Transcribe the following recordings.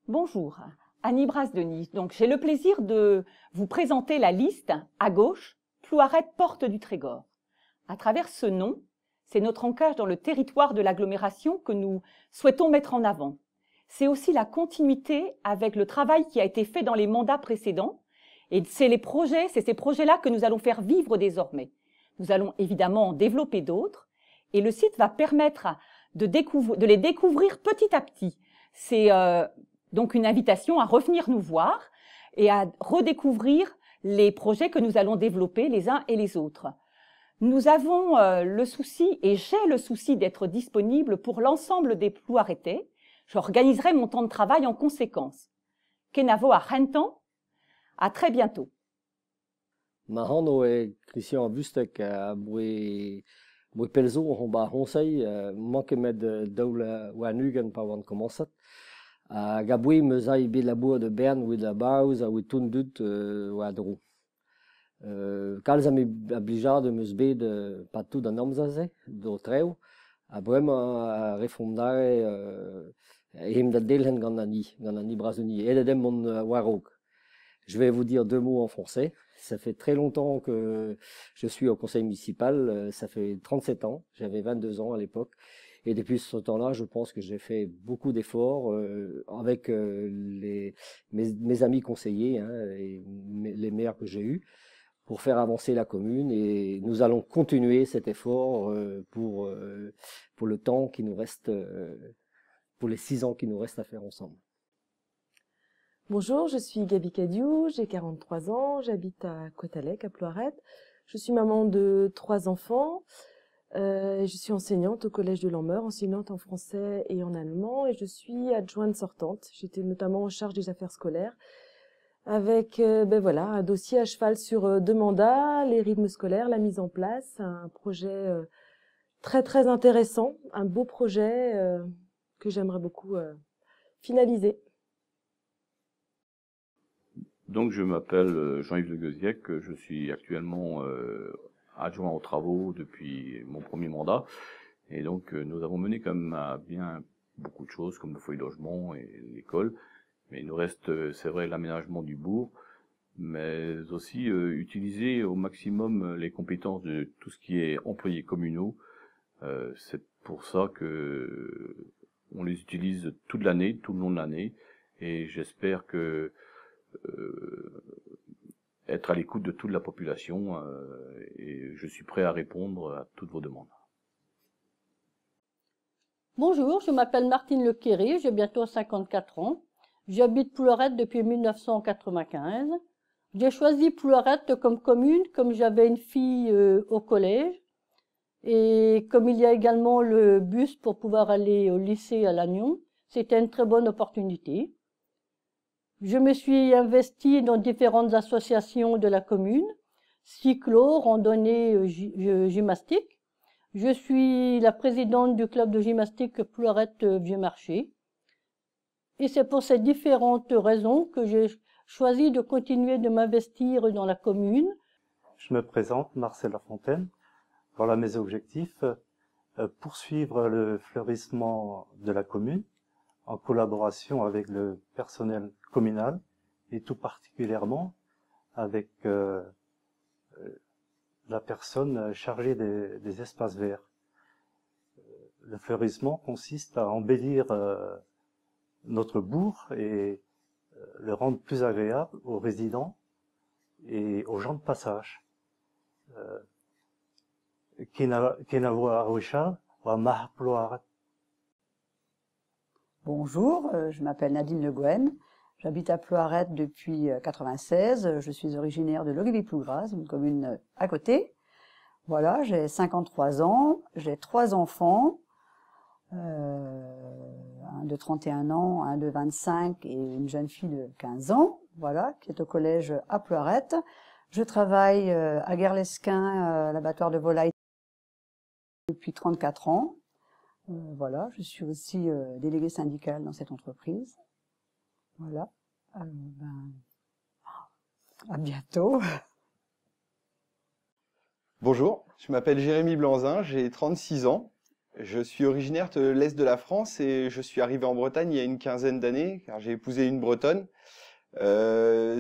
Bonjour, Annie Brasse-Denis. Donc, j'ai le plaisir de vous présenter la liste à gauche, Plouaret, porte du Trégor. À travers ce nom, c'est notre ancrage dans le territoire de l'agglomération que nous souhaitons mettre en avant. C'est aussi la continuité avec le travail qui a été fait dans les mandats précédents. Et c'est ces projets-là que nous allons faire vivre désormais. Nous allons évidemment en développer d'autres. Et le site va permettre de les découvrir petit à petit. C'est donc une invitation à revenir nous voir et à redécouvrir les projets que nous allons développer les uns et les autres. Nous avons le souci, et j'ai le souci d'être disponible pour l'ensemble des Plouaretais. J'organiserai mon temps de travail en conséquence. Kenavo à Rentan, à très bientôt. Mahano e Christian Bustek moe pelzo on ba honsei manke med daoula wanugen pa wan commensat gaboui me zai be labour de Bern with la baus a with tundut wadro kalz am a blijard meus bet patou da namzaze do treo a brem a refondare hem da delhen gant ani Brasse-Denis et dem mon warok. Je vais vous dire deux mots en français. Ça fait très longtemps que je suis au conseil municipal. Ça fait 37 ans. J'avais 22 ans à l'époque. Et depuis ce temps-là, je pense que j'ai fait beaucoup d'efforts avec mes amis conseillers et les maires que j'ai eus pour faire avancer la commune. Et nous allons continuer cet effort pour le temps qui nous reste, pour les 6 ans qui nous restent à faire ensemble. Bonjour, je suis Gabi Cadiou, j'ai 43 ans, j'habite à Coatalec, à Plouaret. Je suis maman de 3 enfants. Je suis enseignante au collège de Lameur, enseignante en français et en allemand, et je suis adjointe sortante. J'étais notamment en charge des affaires scolaires, avec un dossier à cheval sur 2 mandats, les rythmes scolaires, la mise en place, un projet très très intéressant, un beau projet que j'aimerais beaucoup finaliser. Donc je m'appelle Jean-Yves Le Gueuziec, je suis actuellement adjoint aux travaux depuis mon premier mandat, et donc nous avons mené quand même à bien beaucoup de choses comme le foyer logement et l'école, mais il nous reste, c'est vrai, l'aménagement du bourg, mais aussi utiliser au maximum les compétences de tout ce qui est employés communaux. C'est pour ça que on les utilise toute l'année, tout le long de l'année, et j'espère que être à l'écoute de toute la population et je suis prêt à répondre à toutes vos demandes. Bonjour, je m'appelle Martine Lequéry, j'ai bientôt 54 ans. J'habite Plouaret depuis 1995. J'ai choisi Plouaret comme commune comme j'avais une fille au collège et comme il y a également le bus pour pouvoir aller au lycée à Lannion, c'était une très bonne opportunité. Je me suis investie dans différentes associations de la commune, cyclo, randonnée, gymnastique. Je suis la présidente du club de gymnastique Plouaret Vieux Marché. Et c'est pour ces différentes raisons que j'ai choisi de continuer de m'investir dans la commune. Je me présente, Marcel Lafontaine. Voilà mes objectifs. Poursuivre le fleurissement de la commune, en collaboration avec le personnel communal et tout particulièrement avec la personne chargée des espaces verts. Le fleurissement consiste à embellir notre bourg et le rendre plus agréable aux résidents et aux gens de passage. Bonjour, je m'appelle Nadine Le Gouen, j'habite à Plouaret depuis 1996, je suis originaire de Loguévy-Plougras, une commune à côté. Voilà, j'ai 53 ans, j'ai 3 enfants, un de 31 ans, un de 25 et une jeune fille de 15 ans, voilà, qui est au collège à Plouaret. Je travaille à Guerlesquin, l'abattoir de volailles depuis 34 ans. Voilà, je suis aussi déléguée syndicale dans cette entreprise. Voilà. À bientôt. Bonjour, je m'appelle Jérémy Blanzin, j'ai 36 ans. Je suis originaire de l'Est de la France et je suis arrivé en Bretagne il y a une quinzaine d'années, car j'ai épousé une Bretonne.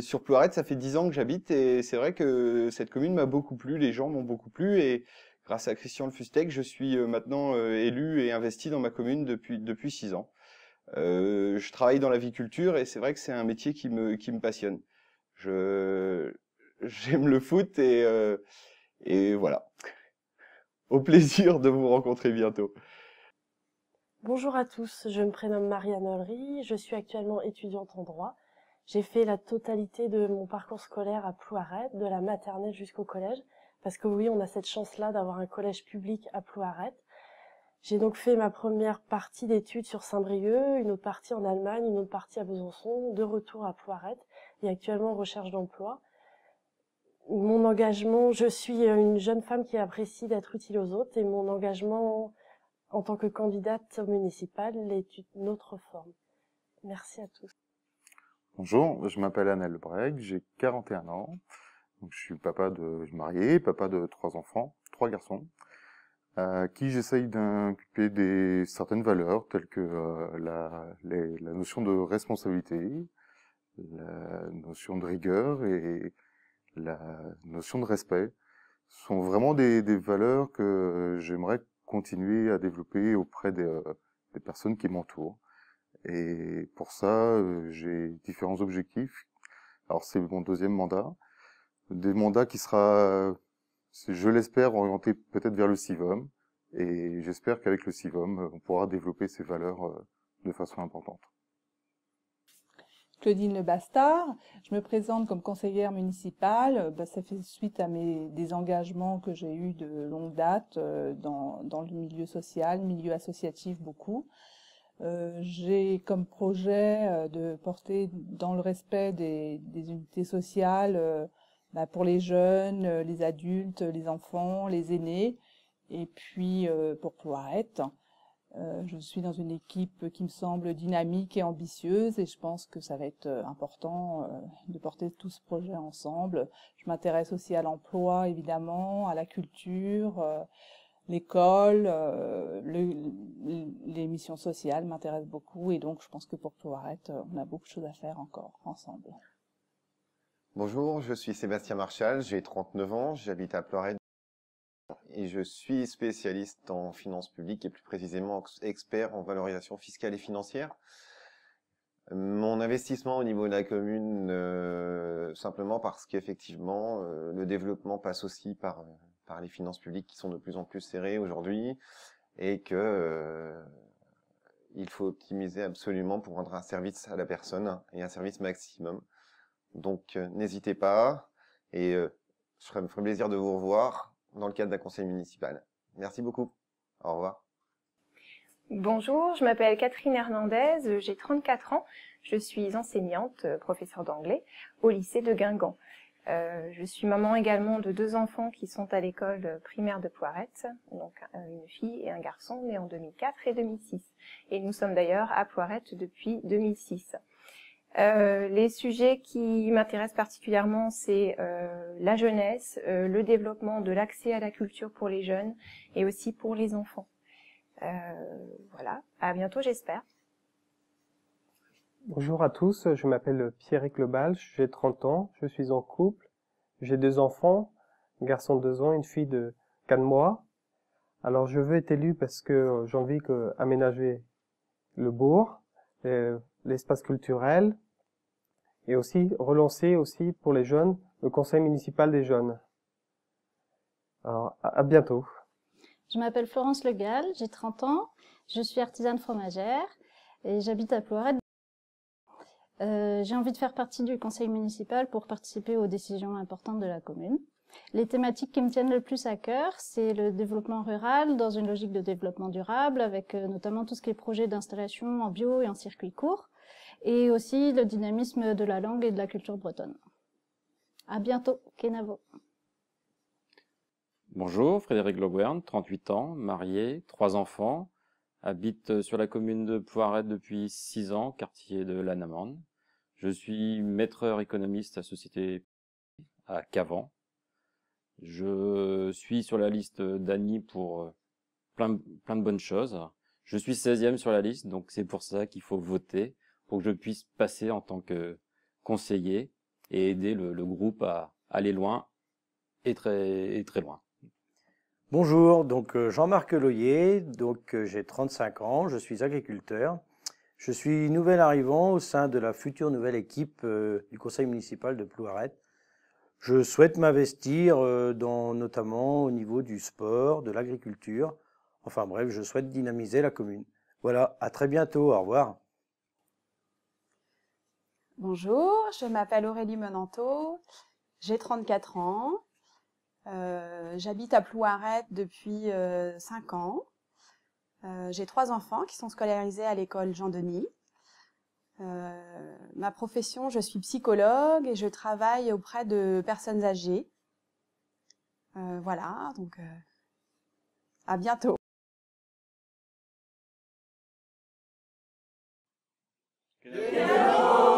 Sur Plouaret, ça fait 10 ans que j'habite et c'est vrai que cette commune m'a beaucoup plu, les gens m'ont beaucoup plu et grâce à Christian Le Fustec, je suis maintenant élu et investi dans ma commune depuis 6 ans. Je travaille dans l'aviculture et c'est vrai que c'est un métier qui me passionne. J'aime le foot et voilà. Au plaisir de vous rencontrer bientôt. Bonjour à tous, je me prénomme Marianne Olry, je suis actuellement étudiante en droit. J'ai fait la totalité de mon parcours scolaire à Plouaret, de la maternelle jusqu'au collège, parce que oui, on a cette chance-là d'avoir un collège public à Plouaret. J'ai donc fait ma première partie d'études sur Saint-Brieuc, une autre partie en Allemagne, une autre partie à Besançon, de retour à Plouaret et actuellement en recherche d'emploi. Mon engagement, je suis une jeune femme qui apprécie d'être utile aux autres et mon engagement en tant que candidate municipale est une autre forme. Merci à tous. Bonjour, je m'appelle Anne Lebrecht, j'ai 41 ans. Donc, je suis marié, papa de 3 enfants, 3 garçons, qui j'essaye d'inculquer certaines valeurs telles que la notion de responsabilité, la notion de rigueur et la notion de respect. Ce sont vraiment des valeurs que j'aimerais continuer à développer auprès des personnes qui m'entourent. Et pour ça, j'ai différents objectifs. Alors c'est mon 2e mandat. Des mandats qui sera, je l'espère, orienté peut-être vers le civisme. Et j'espère qu'avec le civisme, on pourra développer ces valeurs de façon importante. Claudine Le Bastard, je me présente comme conseillère municipale. Ça fait suite à des engagements que j'ai eus de longue date dans le milieu social, milieu associatif beaucoup. J'ai comme projet de porter dans le respect des unités sociales pour les jeunes, les adultes, les enfants, les aînés, et puis pour Plouaret. Je suis dans une équipe qui me semble dynamique et ambitieuse et je pense que ça va être important de porter tout ce projet ensemble. Je m'intéresse aussi à l'emploi, évidemment, à la culture, l'école, les missions sociales m'intéressent beaucoup et donc je pense que pour Plouaret, on a beaucoup de choses à faire encore ensemble. Bonjour, je suis Sébastien Marchal, j'ai 39 ans, j'habite à Plouaret et je suis spécialiste en finances publiques et plus précisément expert en valorisation fiscale et financière. Mon investissement au niveau de la commune, simplement parce qu'effectivement, le développement passe aussi par les finances publiques qui sont de plus en plus serrées aujourd'hui et que il faut optimiser absolument pour rendre un service à la personne et un service maximum. Donc n'hésitez pas et je me ferai plaisir de vous revoir dans le cadre d'un conseil municipal. Merci beaucoup. Au revoir. Bonjour, je m'appelle Catherine Hernandez, j'ai 34 ans. Je suis enseignante, professeure d'anglais au lycée de Guingamp. Je suis maman également de 2 enfants qui sont à l'école primaire de Plouaret, donc une fille et un garçon nés en 2004 et 2006. Et nous sommes d'ailleurs à Plouaret depuis 2006. Les sujets qui m'intéressent particulièrement, c'est la jeunesse, le développement de l'accès à la culture pour les jeunes et aussi pour les enfants. Voilà, à bientôt j'espère. Bonjour à tous, je m'appelle Pierrick Lebalch, j'ai 30 ans, je suis en couple, j'ai 2 enfants, un garçon de 2 ans, une fille de 4 mois. Alors je veux être élu parce que j'ai envie d'aménager le bourg, l'espace culturel, et aussi relancer aussi pour les jeunes le conseil municipal des jeunes. Alors à bientôt. Je m'appelle Florence Le Gall, j'ai 30 ans, je suis artisane fromagère et j'habite à Plouaret. J'ai envie de faire partie du conseil municipal pour participer aux décisions importantes de la commune. Les thématiques qui me tiennent le plus à cœur, c'est le développement rural dans une logique de développement durable avec notamment tout ce qui est projet d'installation en bio et en circuit court et aussi le dynamisme de la langue et de la culture bretonne. À bientôt, Kenavo. Bonjour, Frédéric Loguern, 38 ans, marié, 3 enfants, habite sur la commune de Plouaret depuis 6 ans, quartier de Lanamande. Je suis maîtreur économiste à Société à Cavan. Je suis sur la liste d'Annie pour plein de bonnes choses. Je suis 16e sur la liste, donc c'est pour ça qu'il faut voter, pour que je puisse passer en tant que conseiller et aider le groupe à aller loin et très loin. Bonjour, donc Jean-Marc Loyer, donc j'ai 35 ans, je suis agriculteur. Je suis nouvel arrivant au sein de la future nouvelle équipe du conseil municipal de Plouaret. Je souhaite m'investir notamment au niveau du sport, de l'agriculture. Enfin bref, je souhaite dynamiser la commune. Voilà, à très bientôt, au revoir. Bonjour, je m'appelle Aurélie Menanteau, j'ai 34 ans, j'habite à Plouaret depuis 5 ans. J'ai 3 enfants qui sont scolarisés à l'école Jean-Denis. Ma profession, je suis psychologue et je travaille auprès de personnes âgées. Voilà, donc à bientôt. Que